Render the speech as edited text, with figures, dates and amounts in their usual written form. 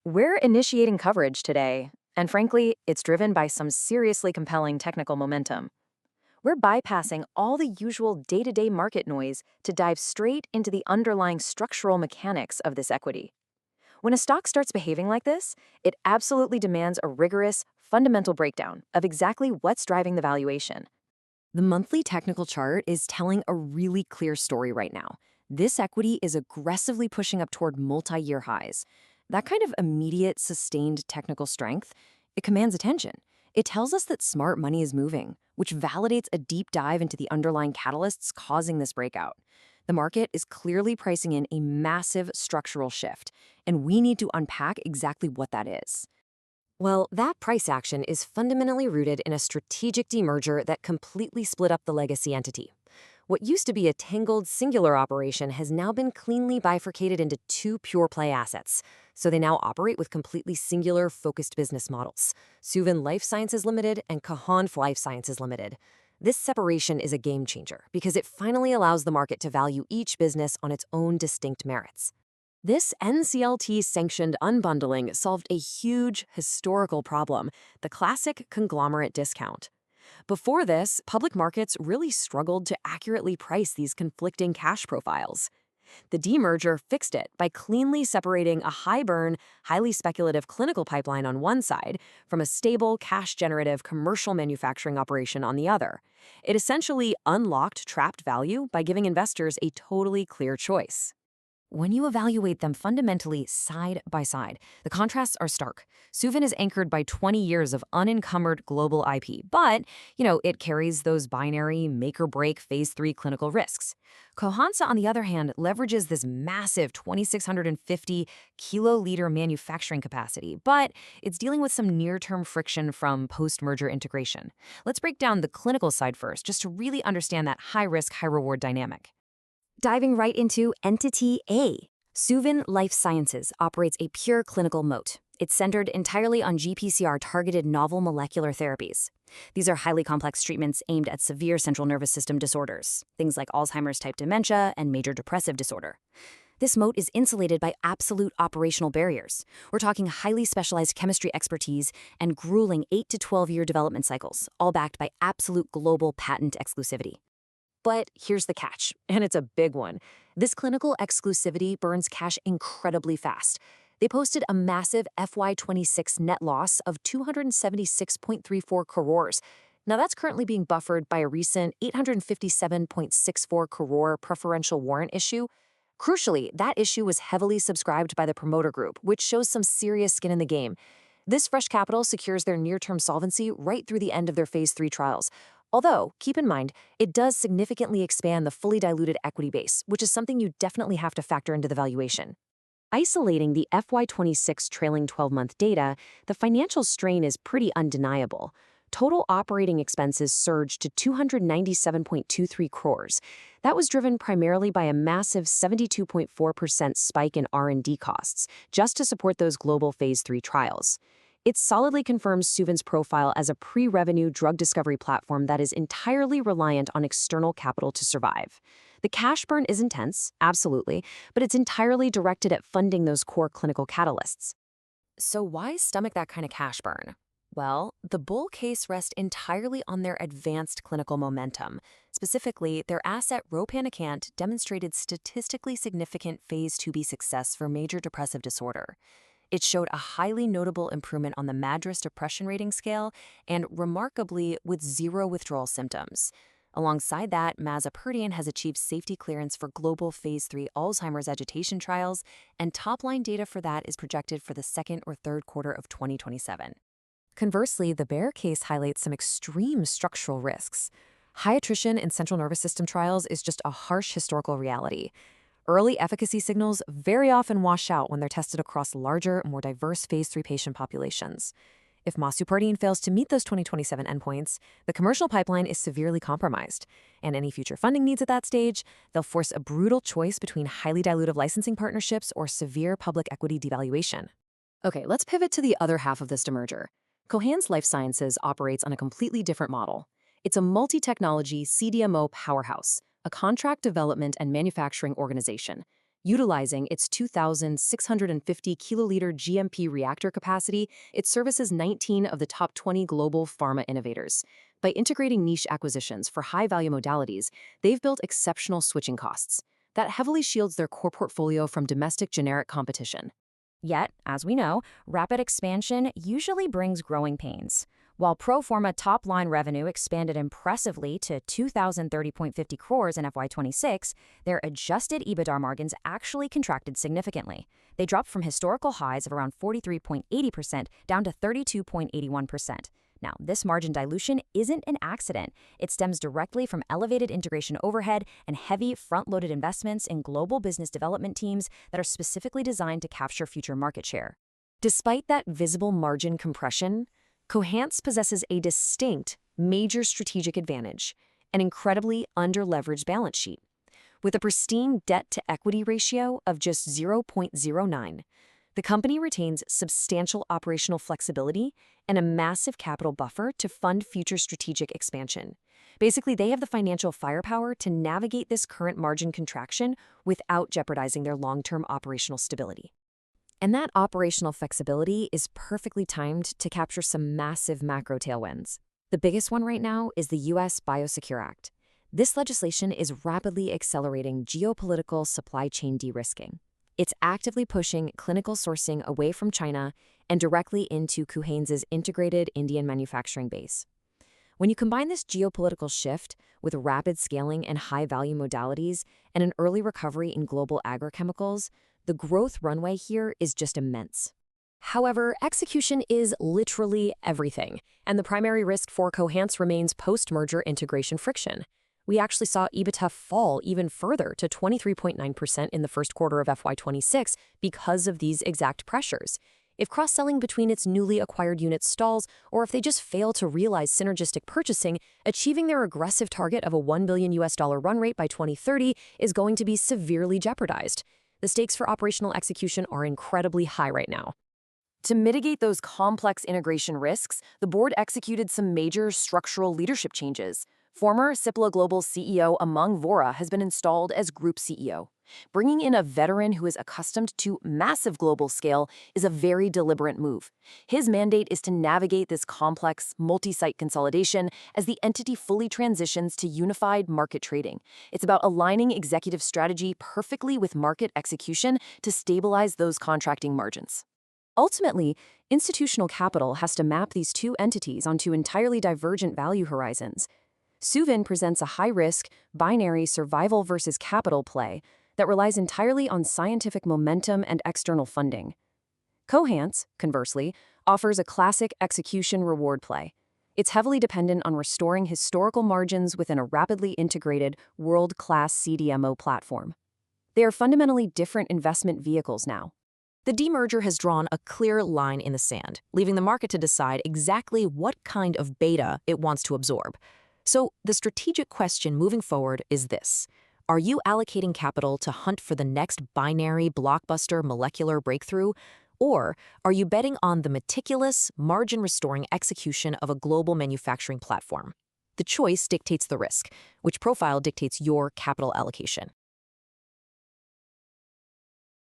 We're initiating coverage today, and frankly, it's driven by some seriously compelling technical momentum. We're bypassing all the usual day-to-day market noise to dive straight into the underlying structural mechanics of this equity. When a stock starts behaving like this, it absolutely demands a rigorous, fundamental breakdown of exactly what's driving the valuation. The monthly technical chart is telling a really clear story right now. This equity is aggressively pushing up toward multi-year highs. That kind of immediate, sustained technical strength, it commands attention. It tells us that smart money is moving, which validates a deep dive into the underlying catalysts causing this breakout. The market is clearly pricing in a massive structural shift, and we need to unpack exactly what that is. Well, that price action is fundamentally rooted in a strategic demerger that completely split up the legacy entity. What used to be a tangled singular operation has now been cleanly bifurcated into two pure-play assets. So they now operate with completely singular, focused business models: Suven Life Sciences Limited and Cohance Lifesciences Limited. This separation is a game changer because it finally allows the market to value each business on its own distinct merits. This NCLT-sanctioned unbundling solved a huge historical problem, the classic conglomerate discount. Before this, public markets really struggled to accurately price these conflicting cash profiles. The demerger fixed it by cleanly separating a high-burn, highly speculative clinical pipeline on one side from a stable, cash-generative commercial manufacturing operation on the other. It essentially unlocked trapped value by giving investors a totally clear choice. When you evaluate them fundamentally side by side, the contrasts are stark. Suven is anchored by 20 years of unencumbered global IP, but, it carries those binary make-or-break phase 3 clinical risks. Cohance, on the other hand, leverages this massive 2,650 kiloliter manufacturing capacity, but it's dealing with some near-term friction from post-merger integration. Let's break down the clinical side first, just to really understand that high-risk, high-reward dynamic. Diving right into Entity A. Suven Life Sciences operates a pure clinical moat. It's centered entirely on GPCR-targeted novel molecular therapies. These are highly complex treatments aimed at severe central nervous system disorders, things like Alzheimer's type dementia and major depressive disorder. This moat is insulated by absolute operational barriers. We're talking highly specialized chemistry expertise and grueling 8 to 12-year development cycles, all backed by absolute global patent exclusivity. But here's the catch, and it's a big one. This clinical exclusivity burns cash incredibly fast. They posted a massive FY26 net loss of 276.34 crores. Now that's currently being buffered by a recent 857.64 crore preferential warrant issue. Crucially, that issue was heavily subscribed by the promoter group, which shows some serious skin in the game. This fresh capital secures their near-term solvency right through the end of their phase 3 trials. Although, keep in mind, it does significantly expand the fully diluted equity base, which is something you definitely have to factor into the valuation. Isolating the FY26 trailing 12-month data, the financial strain is pretty undeniable. Total operating expenses surged to 297.23 crores. That was driven primarily by a massive 72.4% spike in R&D costs, just to support those global phase 3 trials. It solidly confirms Suven's profile as a pre-revenue drug discovery platform that is entirely reliant on external capital to survive. The cash burn is intense, absolutely, but it's entirely directed at funding those core clinical catalysts. So why stomach that kind of cash burn? Well, the bull case rests entirely on their advanced clinical momentum. Specifically, their asset Ropanicant demonstrated statistically significant phase 2b success for major depressive disorder. It showed a highly notable improvement on the MADRS depression rating scale and, remarkably, with zero withdrawal symptoms. Alongside that, Masupirdine has achieved safety clearance for global phase 3 Alzheimer's agitation trials, and top-line data for that is projected for the second or third quarter of 2027. Conversely, the bear case highlights some extreme structural risks. High attrition in central nervous system trials is just a harsh historical reality. Early efficacy signals very often wash out when they're tested across larger, more diverse phase 3 patient populations. If Masupirdine fails to meet those 2027 endpoints, the commercial pipeline is severely compromised, and any future funding needs at that stage, they'll force a brutal choice between highly dilutive licensing partnerships or severe public equity devaluation. Okay, let's pivot to the other half of this demerger. Cohance Lifesciences operates on a completely different model. It's a multi-technology CDMO powerhouse, a contract development and manufacturing organization. Utilizing its 2,650 kiloliter GMP reactor capacity, it services 19 of the top 20 global pharma innovators. By integrating niche acquisitions for high-value modalities, they've built exceptional switching costs. That heavily shields their core portfolio from domestic generic competition. Yet, as we know, rapid expansion usually brings growing pains. While pro forma top-line revenue expanded impressively to 2,030.50 crores in FY26, their adjusted EBITDA margins actually contracted significantly. They dropped from historical highs of around 43.80% down to 32.81%. Now, this margin dilution isn't an accident. It stems directly from elevated integration overhead and heavy front-loaded investments in global business development teams that are specifically designed to capture future market share. Despite that visible margin compression, Cohance possesses a distinct, major strategic advantage, an incredibly under-leveraged balance sheet. With a pristine debt-to-equity ratio of just 0.09, the company retains substantial operational flexibility and a massive capital buffer to fund future strategic expansion. Basically, they have the financial firepower to navigate this current margin contraction without jeopardizing their long-term operational stability. And that operational flexibility is perfectly timed to capture some massive macro tailwinds. The biggest one right now is the U.S. Biosecure Act. This legislation is rapidly accelerating geopolitical supply chain de-risking. It's actively pushing clinical sourcing away from China and directly into Cohance's integrated Indian manufacturing base. When you combine this geopolitical shift with rapid scaling and high-value modalities and an early recovery in global agrochemicals, the growth runway here is just immense. However, execution is literally everything, and the primary risk for Cohance remains post-merger integration friction. We actually saw EBITDA fall even further to 23.9% in the first quarter of FY26 because of these exact pressures. If cross-selling between its newly acquired units stalls, or if they just fail to realize synergistic purchasing, achieving their aggressive target of a $1 billion run rate by 2030 is going to be severely jeopardized. The stakes for operational execution are incredibly high right now. To mitigate those complex integration risks, the board executed some major structural leadership changes. Former Cipla Global CEO Umang Vohra has been installed as Group CEO. Bringing in a veteran who is accustomed to massive global scale is a very deliberate move. His mandate is to navigate this complex, multi-site consolidation as the entity fully transitions to unified market trading. It's about aligning executive strategy perfectly with market execution to stabilize those contracting margins. Ultimately, institutional capital has to map these two entities onto entirely divergent value horizons. Suven presents a high-risk, binary survival versus capital play that relies entirely on scientific momentum and external funding. Cohance, conversely, offers a classic execution reward play. It's heavily dependent on restoring historical margins within a rapidly integrated, world-class CDMO platform. They are fundamentally different investment vehicles now. The demerger has drawn a clear line in the sand, leaving the market to decide exactly what kind of beta it wants to absorb. So the strategic question moving forward is this. Are you allocating capital to hunt for the next binary blockbuster molecular breakthrough? Or are you betting on the meticulous, margin-restoring execution of a global manufacturing platform? The choice dictates the risk, which profile dictates your capital allocation.